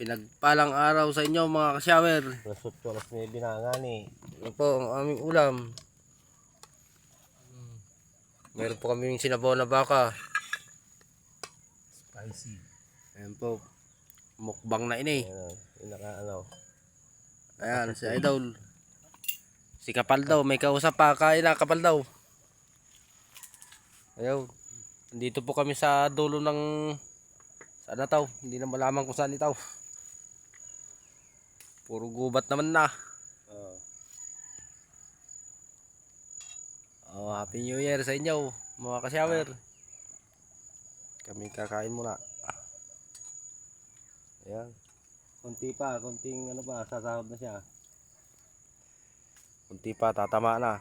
Pinagpalang araw sa inyo mga ka-shower. Alas 8, alas 9 na nga ni. Ito po ang aming ulam. Meron po kami yung sinabaw na baka. Spicy. Ayan po. Mukbang na ini. Ayan, Ayan, si Idol. Si Kapal daw, may kausap pa. Kain na, Kapal daw. Ayaw. Dito po kami sa dulo ng... Saan na tao? Hindi na malaman kung saan itaw. Puro gubat naman na. Oh, Happy New Year sa inyo, mga ka-shower. Kami kakain muna. Ayan. Konting ano pa, sasahod na siya. Kunti pa, tatama na.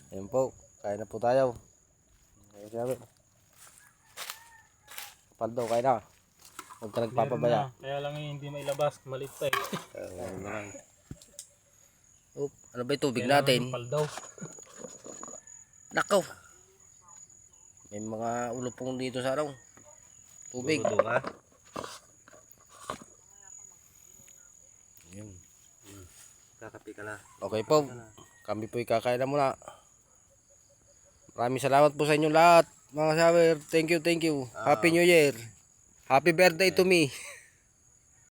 Ayan po, kain na po tayo. Ka-shower. Kapal daw, kain na. Huwag ka nagpapabaya. Kaya lang hindi mailabas, malit pa eh. Kain na lang. Ano ba yung tubig natin? Paldaw. Nakaw. May mga ulupong dito sa araw. Tubig. Dudo ka? Yun. Kakapi ka na. Okay po. Kami po ikakain na muna. Maraming salamat po sa inyo lahat, mga shower. Thank you, thank you. Happy New Year. Happy birthday to me.